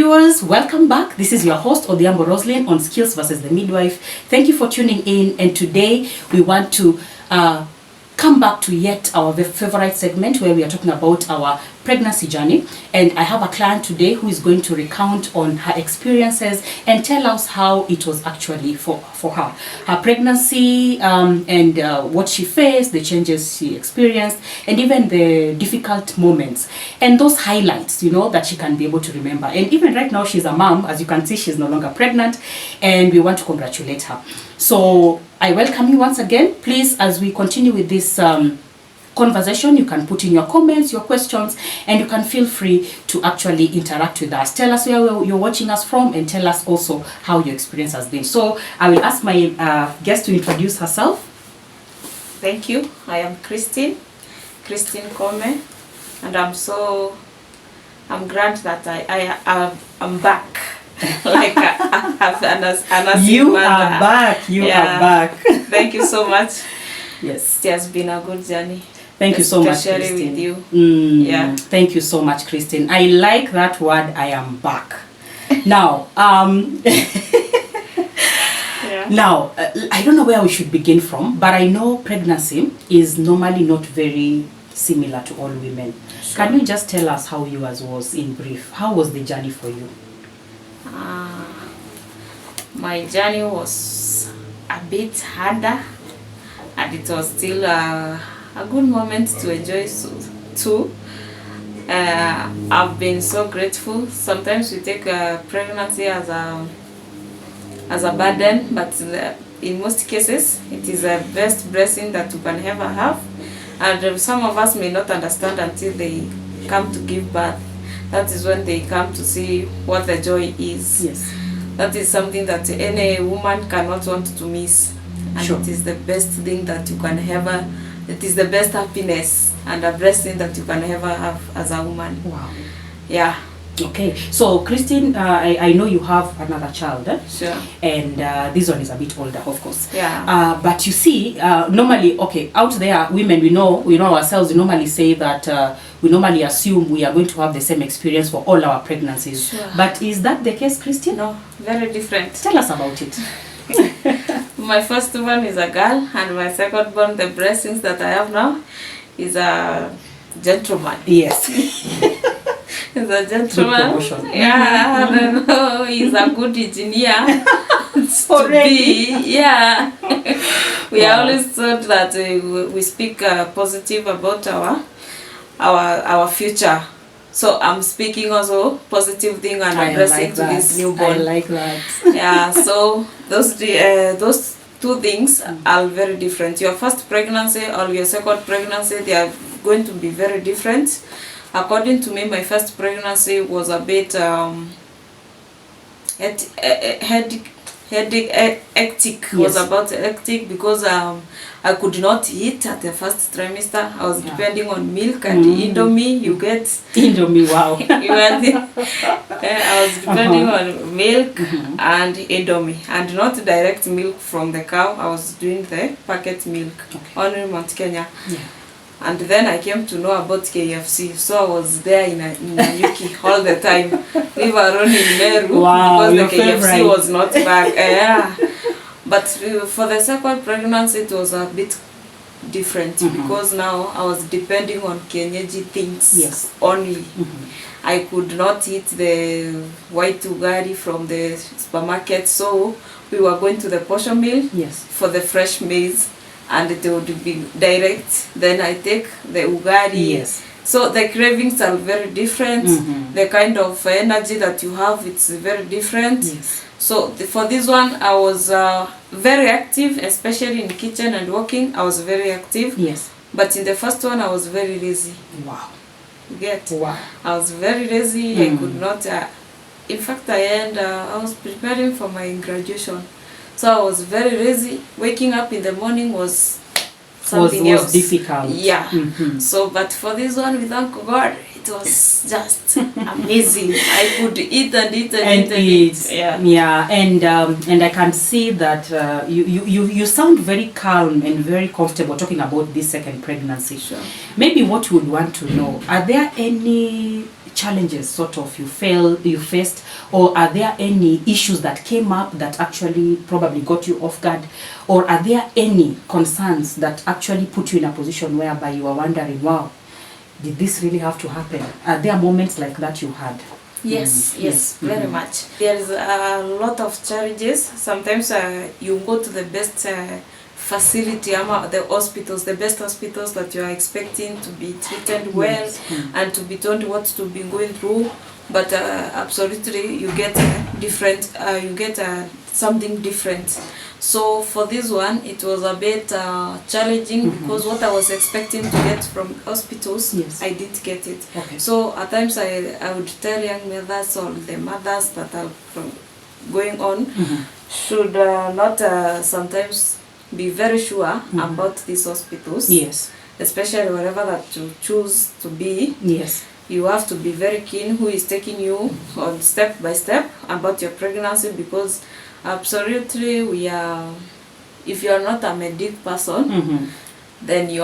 viewers, welcome back. This is your host Odhiambo Roslyn on Skills versus the Midwife. Thank you for tuning in, and today we want to come back to yet our favorite segment where we are talking about our pregnancy journey. And I have a client today who is going to recount on her experiences and tell us how it was actually for her pregnancy, and what she faced, the changes she experienced, and even the difficult moments and those highlights, you know, that she can be able to remember. And even right now she's a mom. As you can see, she's no longer pregnant, and we want to congratulate her. So I welcome you once again. Please, as we continue with this conversation, you can put in your comments, your questions, and you can feel free to actually interact with us. Tell us where you're watching us from, and tell us also how your experience has been. So I will ask my guest to introduce herself. Thank you. I am Christine Come, and I'm glad that I'm back. Like you are back. You are back. Thank you so much. Yes, it has been a good journey. Thank you so much, Christine. With you. Yeah. Thank you so much, Christine. I like that word. I am back. Now, Now, I don't know where we should begin from, but I know pregnancy is normally not very similar to all women. Sure. Can you just tell us how yours was in brief? How was the journey for you? My journey was a bit harder, and it was still a good moment to enjoy too. I've been so grateful. Sometimes we take pregnancy as a burden, but in most cases it is the best blessing that you can ever have. And some of us may not understand until they come to give birth. That is when they come to see what the joy is. Yes. That is something that any woman cannot want to miss. And sure. It is the best thing that you can ever, it is the best happiness and a blessing that you can ever have as a woman. Wow. Yeah. Okay. So, Christine, I know you have another child. Sure. And this one is a bit older, of course. Yeah. But you see, normally, okay, out there, women, we know ourselves, we normally say that we normally assume we are going to have the same experience for all our pregnancies. Sure. But is that the case, Christine? No, very different. Tell us about it. My first one is a girl, and my second one, the blessings that I have now, is a gentleman. Yes. He's a gentleman. Yeah, I don't know. He's a good engineer. Already. Yeah. We always thought that we speak positive about our future. So I'm speaking also positive thing and a blessing to this newborn. I like that. Yeah. So those two things are very different. Your first pregnancy or your second pregnancy, they are going to be very different. According to me, my first pregnancy was a bit hectic. Yes. Was about hectic because I could not eat at the first trimester. I was depending on milk and Indomie. You get Indomie, wow. I was depending on milk and Indomie, and not direct milk from the cow. I was doing the packet milk on Mount Kenya. Yeah. And then I came to know about KFC, so I was there in Nanyuki all the time. We were alone in Meru because the KFC was not back. Yeah. But for the second pregnancy, it was a bit different because now I was depending on kienyeji things only. I could not eat the white ugari from the supermarket, so we were going to the portion mill for the fresh maize. And it would be direct. Then I take the ugari. Yes. So the cravings are very different. The kind of energy that you have, it's very different. Yes. So for this one, I was very active, especially in the kitchen and working. I was very active. Yes. But in the first one, I was very lazy. Wow. You get? Wow. I was very lazy. I could not. In fact, I was preparing for my graduation. So I was very lazy. Waking up in the morning was something else. Difficult. Yeah. So, but for this one, we thank God, it was just amazing. I could eat and eat and eat. Yeah. Yeah. And I can see that you sound very calm and very comfortable talking about this second pregnancy. Sure. Maybe what you would want to know, are there any challenges sort of you faced Or are there any issues that came up that actually probably got you off guard? Or are there any concerns that actually put you in a position whereby you are wondering, wow, did this really have to happen? Are there moments like that you had? Yes, yes, very much. There is a lot of challenges. Sometimes you go to the best facility, the hospitals, the best hospitals that you are expecting to be treated well and to be told what to be going through. But absolutely, you get different. You get something different. So for this one, it was a bit challenging because what I was expecting to get from hospitals, I didn't get it. Okay. So at times I would tell young mothers or the mothers that are going on should not sometimes be very sure about these hospitals. Yes. Especially wherever that you choose to be. Yes. You have to be very keen who is taking you on step by step about your pregnancy, because absolutely if you are not a medic person, then you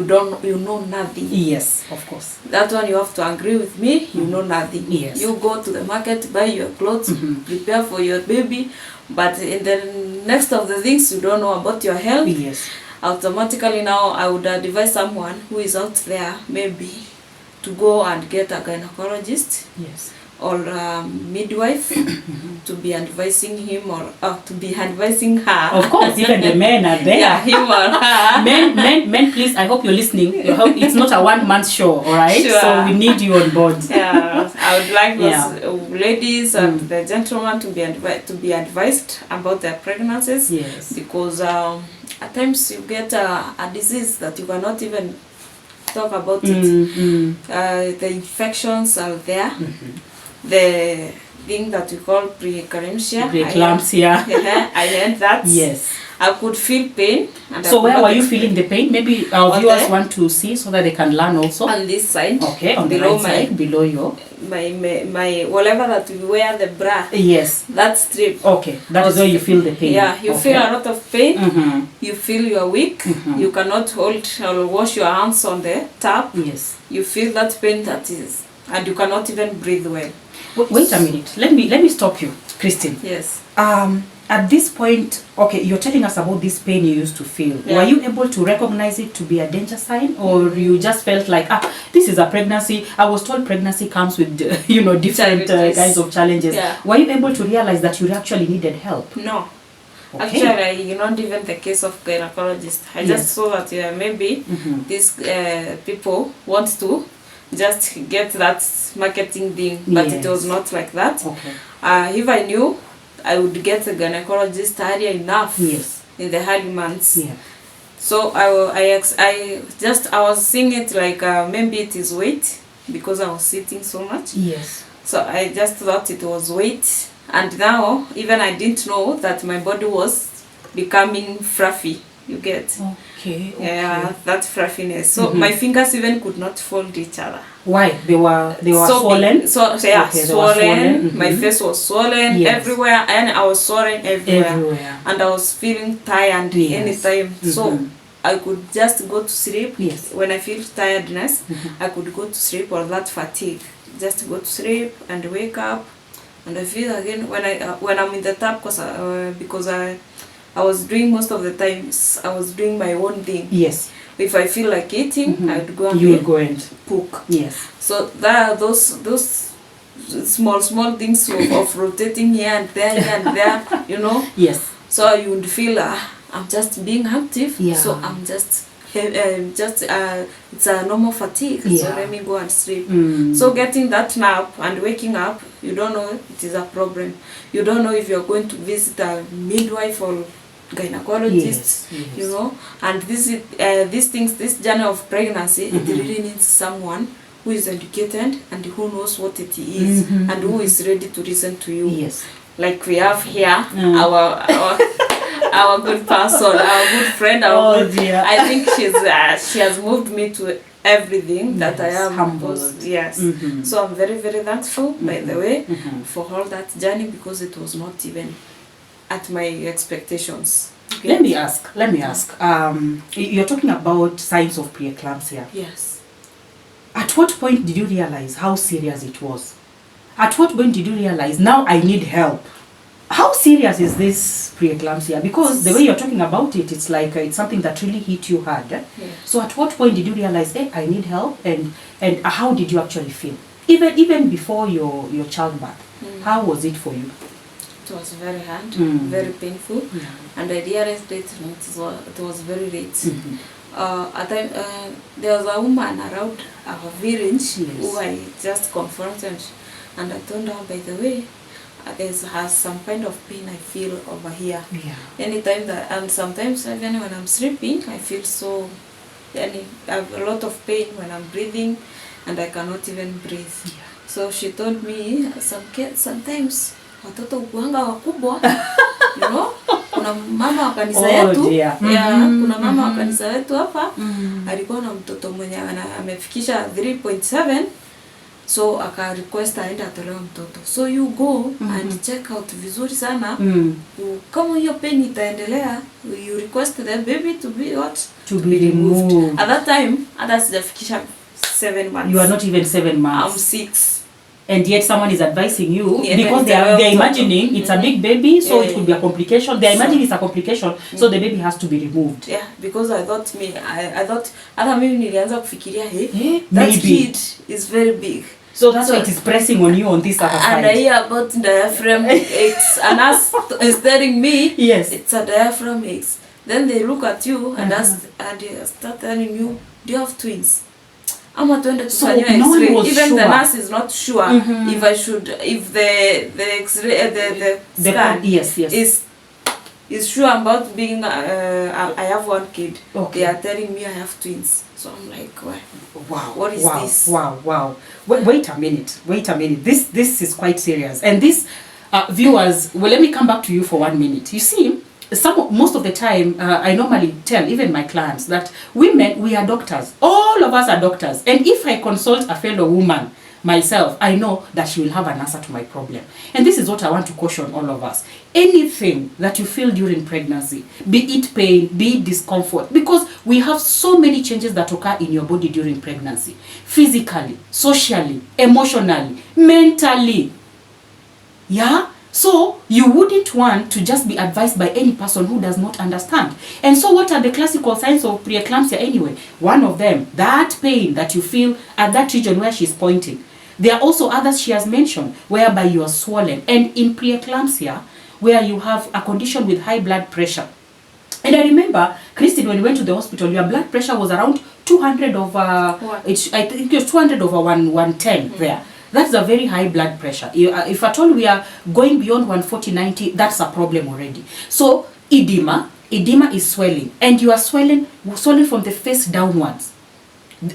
know nothing. Yes, of course. That one you have to agree with me, you know nothing. Yes. You go to the market, buy your clothes, prepare for your baby, but in the next of the things you don't know about your health. Yes. Automatically now I would advise someone who is out there maybe to go and get a gynecologist. Yes. Or midwife to be advising him or to be advising her. Of course, even the men are there. Yeah, him or her. Men, please, I hope you're listening. It's not a one-man show, all right? Sure. So we need you on board. Yeah, I would like those ladies and the gentlemen to be advised about their pregnancies. Yes. Because at times you get a disease that you cannot even talk about it. The infections are there. The thing that we call preeclampsia. I had that. Yes. I could feel pain. And so where were you feeling the pain? Maybe our viewers want to see so that they can learn also. On this side. Okay, on the right side, below your. My whatever that we wear, the bra. Yes. That strip. Okay, that is where you feel the pain. Yeah, you feel a lot of pain. You feel you are weak. You cannot hold or wash your hands on the tap. Yes. You feel that pain that is, and you cannot even breathe well. Wait a minute. Let me stop you, Christine. Yes. At this point, okay, you're telling us about this pain you used to feel. Yeah. Were you able to recognize it to be a danger sign, or you just felt like, this is a pregnancy? I was told pregnancy comes with, different kinds of challenges. Yeah. Were you able to realize that you actually needed help? No. Okay. Actually, not even the case of gynecologist. I just saw that maybe these people want to just get that marketing thing, but it was not like that. Okay. If I knew, I would get a gynecologist earlier enough in the early months. Yeah. So I was seeing it like maybe it is weight because I was sitting so much. Yes. So I just thought it was weight, and now even I didn't know that my body was becoming fluffy. You get. Okay. Yeah, that fluffiness. So my fingers even could not fold each other. Why? They were so swollen. Big. Swollen. My face was swollen everywhere, and I was swollen everywhere. And I was feeling tired anytime. So I could just go to sleep. Yes. When I feel tiredness, I could go to sleep, or that fatigue. Just go to sleep and wake up, and I feel again when I'm in the tap because I was doing most of the times, I was doing my own thing. Yes. If I feel like eating, I would go and cook. Yes. So there are those small things of rotating here and there, Yes. So you would feel I'm just being active. Yeah. So I'm just it's a normal fatigue. Yeah. So let me go and sleep. So getting that nap and waking up, you don't know it is a problem. You don't know if you're going to visit a midwife or gynecologist, and this journey of pregnancy, it really needs someone who is educated and who knows what it is and who is ready to listen to you. Yes. Like we have here our good person, our good friend, I think she has moved me to everything that I am humbled. Yes. So I'm very, very thankful, by the way, for all that journey, because it was not even at my expectations. Okay. Let me ask. You're talking about signs of preeclampsia. Yes. At what point did you realize how serious it was? At what point did you realize, now I need help? How serious is this preeclampsia? Because the way you're talking about it, it's like it's something that really hit you hard. Yeah. So at what point did you realize, hey, I need help? And how did you actually feel? Even before your childbirth, how was it for you? It was very hard, very painful, and I realized it was very late. At time, there was a woman around our village who I just confronted, and I told her, by the way, has some kind of pain I feel over here. Anytime that, and sometimes even when I'm sleeping, I feel so, I have a lot of pain when I'm breathing, and I cannot even breathe. So she told me, sometimes watoto ukuanga wakubwa, you know, kuna mama wa kanisa yetu, kuna mama wa kanisa yetu hapa, alikuwa na mtoto mwenye amefikisha 3.7, so aka request aende atolewe mtoto. So you go and check out vizuri sana. Kama hiyo pain itaendelea, you request the baby to be what? To be removed. At that time, hata sijafikisha 7 months. You are not even 7 months. I'm 6. And yet someone is advising you, because they're imagining it's a big baby, so it could be a complication. They're imagining it's a complication, so the baby has to be removed. Yeah, because I thought hata mimi nilianza kufikiria, hey, that kid is very big. So that's why it is pressing on you on this other side. And I hear about diaphragm aches, and us is telling me, yes, it's a diaphragm aches. Then they look at you and they start telling you, do you have twins? Ama tuende tufanywe X-ray. Even the nurse is not sure if the X-ray the scan is sure about being I have one kid. They are telling me I have twins. So I'm like, wow, what is this? Wow. Wait a minute. This is quite serious. And this viewers, well, let me come back to you for 1 minute. You see, most of the time, I normally tell even my clients that women, we are doctors. All of us are doctors. And if I consult a fellow woman, myself, I know that she will have an answer to my problem. And this is what I want to caution all of us. Anything that you feel during pregnancy, be it pain, be it discomfort, because we have so many changes that occur in your body during pregnancy. Physically, socially, emotionally, mentally. Yeah? So you wouldn't want to just be advised by any person who does not understand. And so what are the classical signs of preeclampsia anyway? One of them, that pain that you feel at that region where she's pointing. There are also others she has mentioned whereby you are swollen. And in preeclampsia, where you have a condition with high blood pressure. And I remember, Christine, when you went to the hospital, your blood pressure was around 200 over, I think it was 200 over 110 there. That's a very high blood pressure. If at all we are going beyond 140/90, that's a problem already. So edema is swelling, and you are swelling from the face downwards.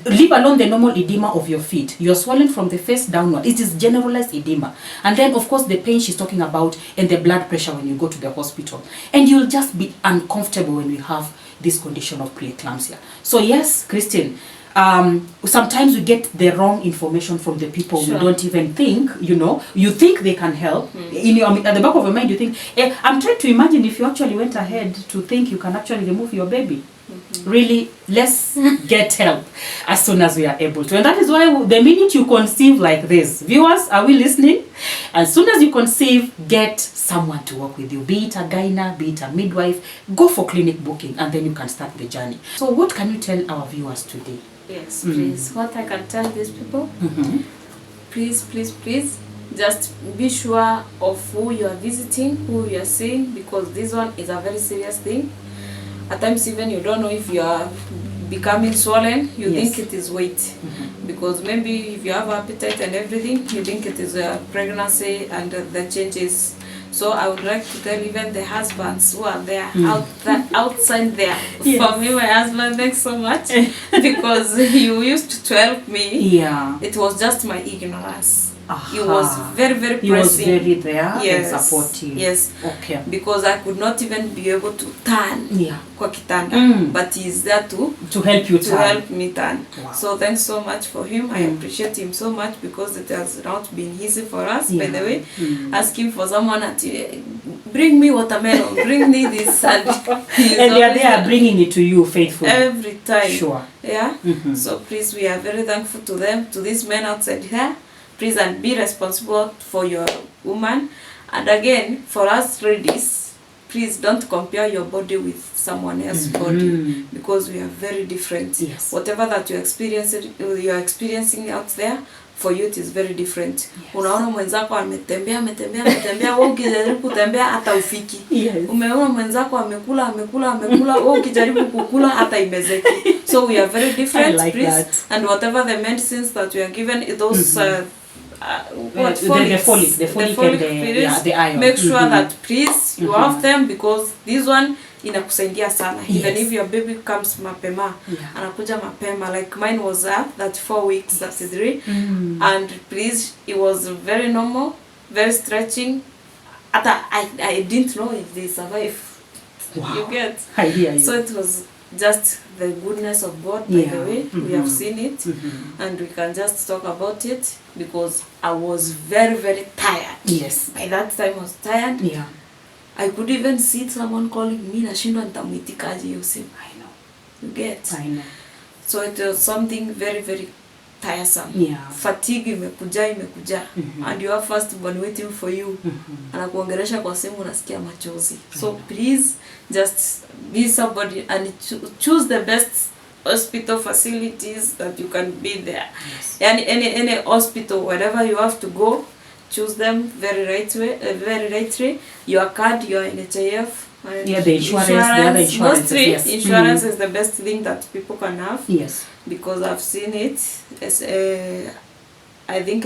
Leave alone the normal edema of your feet. You are swelling from the face downward. It is generalized edema. And then, of course, the pain she's talking about and the blood pressure when you go to the hospital. And you'll just be uncomfortable when we have this condition of preeclampsia. So yes, Christine, sometimes we get the wrong information from the people. We don't even think, you think they can help. At the back of your mind, you think, I'm trying to imagine if you actually went ahead to think you can actually remove your baby. Really, let's get help as soon as we are able to. And that is why the minute you conceive like this, viewers, are we listening? As soon as you conceive, get someone to work with you, be it a gyna, be it a midwife. Go for clinic booking, and then you can start the journey. So what can you tell our viewers today? Yes, please. What I can tell these people, please, just be sure of who you are visiting, who you are seeing, because this one is a very serious thing. At times even you don't know if you are becoming swollen, you think it is weight. Because maybe if you have appetite and everything, you think it is a pregnancy and the changes. So I would like to tell even the husbands who are there, outside there. For me, my husband, thanks so much. Because you used to help me. Yeah. It was just my ignorance. He was very, very pressing. He was very there and supportive. Yes. Okay. Because I could not even be able to turn kwa kitanda. But he's there to help you turn. To help me turn. Wow. So thanks so much for him. I appreciate him so much because it has not been easy for us. By the way, asking for someone to bring me watermelon, bring me this. And they are there bringing it to you faithfully. Every time. Sure. Yeah. So please, we are very thankful to them, to these men outside here. please, and be responsible for your woman. And again, for us ladies, please don't compare your body with someone else's body, because we are very different. Yes. Whatever that you're experiencing out there, for you it is very different. Yes. Unaona mwenzako ametembea wewe ukijaribu kutembea hata ufiki. Yes. Umeona mwenzako amekula wewe ukijaribu kukula hata imezeki. So we are very different, like please. That. And whatever the medicines that we are given, those the folic and the iron. Make sure that please you have them, because this one inakusaidia sana. Yes. Even if your baby comes mapema, anakuja mapema, like mine was that 4 weeks, that's 3, and please, it was very normal, very stretching. I didn't know if they survive. Wow. You get? I hear you. So it was just the goodness of God, by the way. We have seen it, and we can just talk about it, because I was very, very tired. Yes. By that time I was tired. Yeah. I could even see someone calling me, nashindwa nitamuitikaje hiyo simu. I know. You get? I know. So it was something very, very tiresome. Yeah. Fatigue imekuja. And your first born waiting for you. Anakuongelesha kwa simu, unasikia machozi. So please just be somebody and choose the best hospital facilities that you can be there. Yes. And any hospital, wherever you have to go, choose them very rightly. Your card, your NHIF, the insurance, the other insurance. Mostly, yes. Insurance is the best thing that people can have. Yes. Because I've seen it. As, I think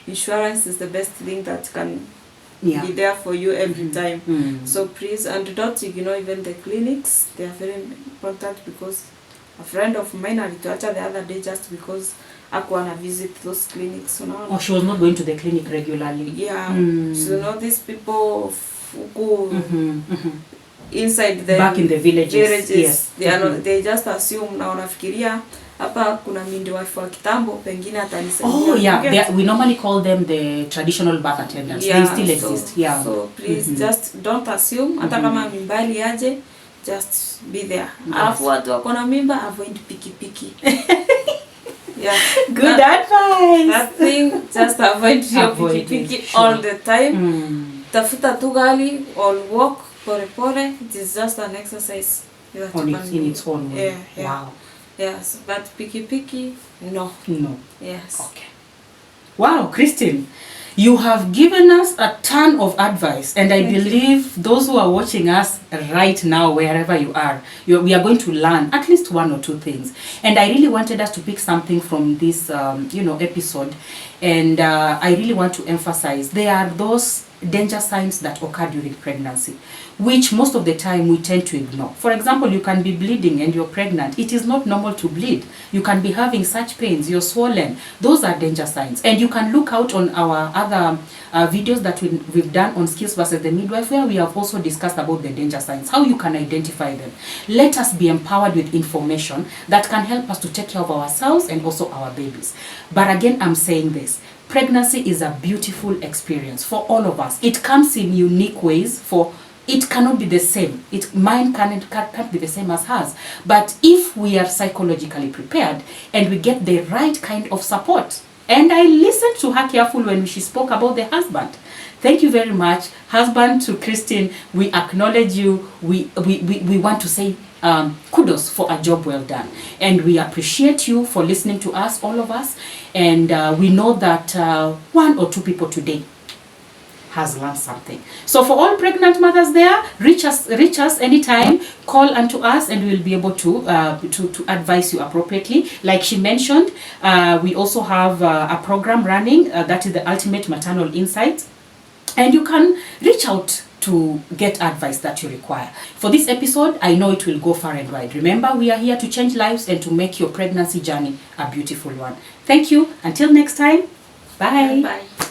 insurance is the best thing that can be there for you every time. So please, and don't ignore even the clinics. They are very important, because a friend of mine alituacha the other day just because Aquana visit those clinics. Oh, she was not going to the clinic regularly. Yeah. So these people who inside the back in the villages. Yes. They are not, they just assume na wanafikiria hapa kuna midwife wa kitambo pengine atanisaidia. Oh yeah, we normally call them the traditional birth attendants. They still exist. Yeah. So please just don't assume, hata kama mimbali aje, just be there. Alafu watu wako na mimba, avoid piki. Yeah. Good advice. That thing, just avoid your piki all the time. Tafuta tu gali or walk pore. It is just an exercise. In its own way. Yeah. Wow. Yes, but piki, no. Yes. Okay. Wow, Christine, you have given us a ton of advice, and I believe those who are watching us right now, wherever you are, we are going to learn at least 1 or 2 things. And I really wanted us to pick something from this, episode, and I really want to emphasize there are those danger signs that occur during pregnancy, which most of the time we tend to ignore. For example, you can be bleeding and you're pregnant. It is not normal to bleed. You can be having such pains, you're swollen. Those are danger signs. And you can look out on our other videos that we've done on Skills versus the Midwife, where we have also discussed about the danger signs, how you can identify them. Let us be empowered with information that can help us to take care of ourselves and also our babies. But again, I'm saying this. Pregnancy is a beautiful experience for all of us. It comes in unique ways. It cannot be the same. Mine can't be the same as hers. But if we are psychologically prepared and we get the right kind of support. And I listened to her carefully when she spoke about the husband. Thank you very much. Husband, to Christine, we acknowledge you. We want to say kudos for a job well done. And we appreciate you for listening to us, all of us. And we know that 1 or 2 people today has learned something. So for all pregnant mothers there, reach us anytime, call unto us, and we'll be able to advise you appropriately. Like she mentioned, we also have a program running that is the Ultimate Maternal Insight, and you can reach out to get advice that you require. For this episode, I know it will go far and wide. Remember, we are here to change lives and to make your pregnancy journey a beautiful one. Thank you. Until next time. Bye. Bye.